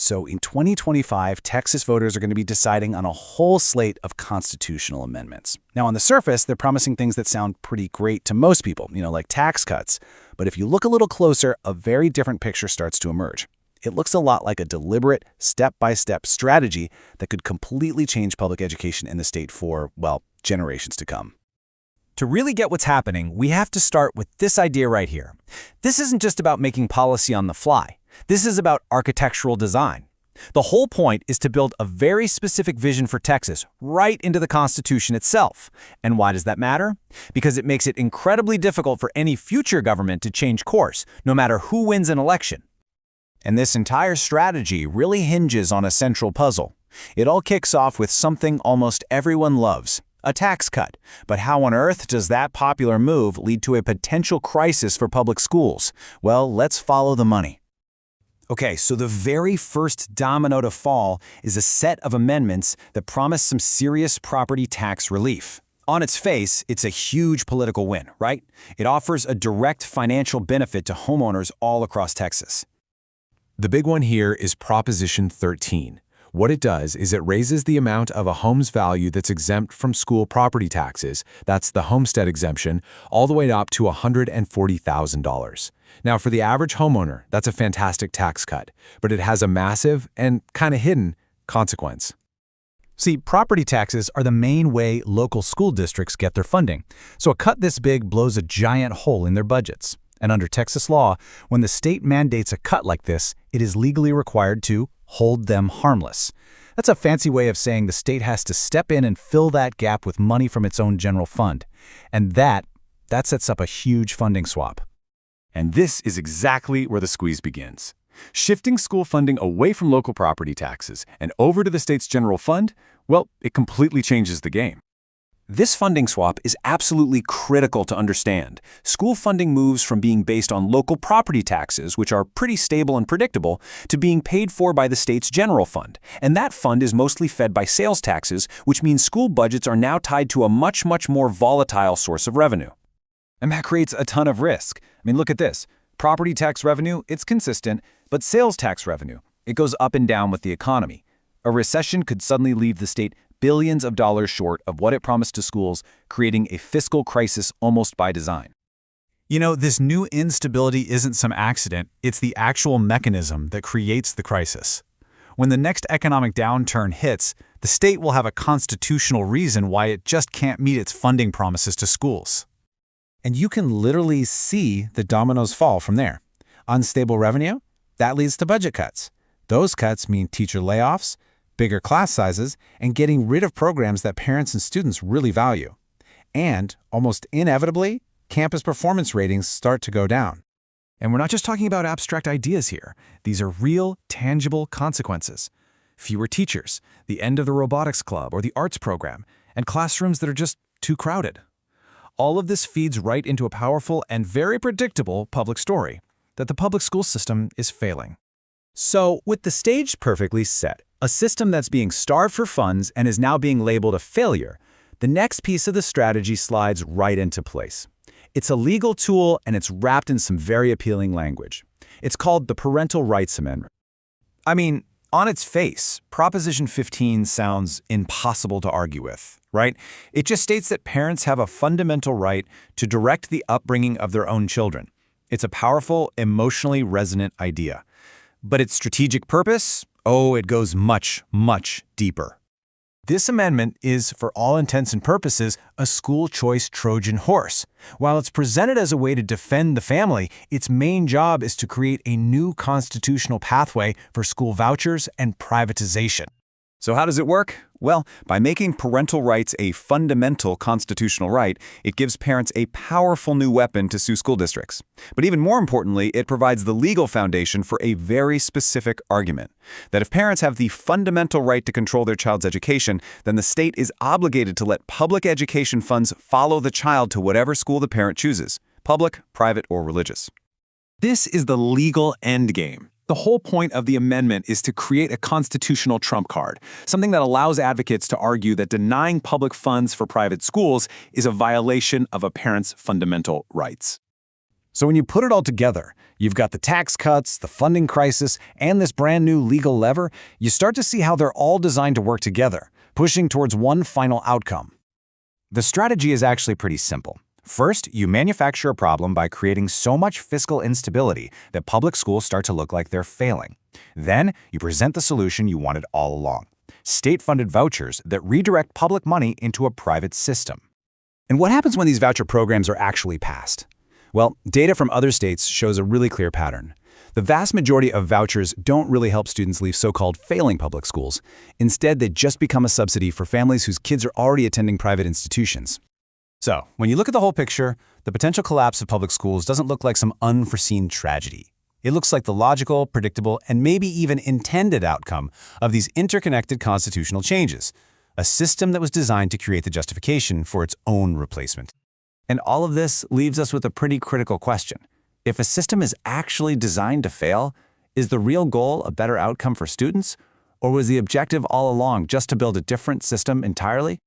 So in 2025, Texas voters are going to be deciding on a whole slate of constitutional amendments. Now, on the surface, they're promising things that sound pretty great to most people, like tax cuts. But if you look a little closer, a very different picture starts to emerge. It looks a lot like a deliberate, step-by-step strategy that could completely change public education in the state for, well, generations to come. To really get what's happening, we have to start with this idea right here. This isn't just about making policy on the fly. This is about architectural design. The whole point is to build a very specific vision for Texas right into the Constitution itself. And why does that matter? Because it makes it incredibly difficult for any future government to change course, no matter who wins an election. And this entire strategy really hinges on a central puzzle. It all kicks off with something almost everyone loves: a tax cut. But how on earth does that popular move lead to a potential crisis for public schools? Well, let's follow the money. Okay, so the very first domino to fall is a set of amendments that promise some serious property tax relief. On its face, it's a huge political win, right? It offers a direct financial benefit to homeowners all across Texas. The big one here is Proposition 13. What it does is it raises the amount of a home's value that's exempt from school property taxes, that's the homestead exemption, all the way up to $140,000. Now, for the average homeowner, that's a fantastic tax cut, but it has a massive and kind of hidden consequence. See, property taxes are the main way local school districts get their funding, so a cut this big blows a giant hole in their budgets. And under Texas law, when the state mandates a cut like this, it is legally required to hold them harmless. That's a fancy way of saying the state has to step in and fill that gap with money from its own general fund. And that sets up a huge funding swap. And this is exactly where the squeeze begins. Shifting school funding away from local property taxes and over to the state's general fund, well, it completely changes the game. This funding swap is absolutely critical to understand. School funding moves from being based on local property taxes, which are pretty stable and predictable, to being paid for by the state's general fund. And that fund is mostly fed by sales taxes, which means school budgets are now tied to a much more volatile source of revenue. And that creates a ton of risk. Look at this. Property tax revenue, it's consistent, but sales tax revenue, it goes up and down with the economy. A recession could suddenly leave the state billions of dollars short of what it promised to schools, creating a fiscal crisis almost by design. This new instability isn't some accident, it's the actual mechanism that creates the crisis. When the next economic downturn hits, the state will have a constitutional reason why it just can't meet its funding promises to schools. And you can literally see the dominoes fall from there. Unstable revenue? That leads to budget cuts. Those cuts mean teacher layoffs, bigger class sizes, and getting rid of programs that parents and students really value. And, almost inevitably, campus performance ratings start to go down. And we're not just talking about abstract ideas here. These are real, tangible consequences. Fewer teachers, the end of the robotics club or the arts program, and classrooms that are just too crowded. All of this feeds right into a powerful and very predictable public story, that the public school system is failing. So, with the stage perfectly set, a system that's being starved for funds and is now being labeled a failure, the next piece of the strategy slides right into place. It's a legal tool and it's wrapped in some very appealing language. It's called the Parental Rights Amendment. On its face, Proposition 15 sounds impossible to argue with, right? It just states that parents have a fundamental right to direct the upbringing of their own children. It's a powerful, emotionally resonant idea. But its strategic purpose? Oh, it goes much deeper. This amendment is, for all intents and purposes, a school choice Trojan horse. While it's presented as a way to defend the family, its main job is to create a new constitutional pathway for school vouchers and privatization. So how does it work? Well, by making parental rights a fundamental constitutional right, it gives parents a powerful new weapon to sue school districts. But even more importantly, it provides the legal foundation for a very specific argument, that if parents have the fundamental right to control their child's education, then the state is obligated to let public education funds follow the child to whatever school the parent chooses, public, private, or religious. This is the legal endgame. The whole point of the amendment is to create a constitutional trump card, something that allows advocates to argue that denying public funds for private schools is a violation of a parent's fundamental rights. So when you put it all together, you've got the tax cuts, the funding crisis, and this brand new legal lever, you start to see how they're all designed to work together, pushing towards one final outcome. The strategy is actually pretty simple. First, you manufacture a problem by creating so much fiscal instability that public schools start to look like they're failing. Then, you present the solution you wanted all along: state-funded vouchers that redirect public money into a private system. And what happens when these voucher programs are actually passed? Well, data from other states shows a really clear pattern. The vast majority of vouchers don't really help students leave so-called failing public schools. Instead, they just become a subsidy for families whose kids are already attending private institutions. So, when you look at the whole picture, the potential collapse of public schools doesn't look like some unforeseen tragedy. It looks like the logical, predictable, and maybe even intended outcome of these interconnected constitutional changes, a system that was designed to create the justification for its own replacement. And all of this leaves us with a pretty critical question. If a system is actually designed to fail, is the real goal a better outcome for students? Or was the objective all along just to build a different system entirely?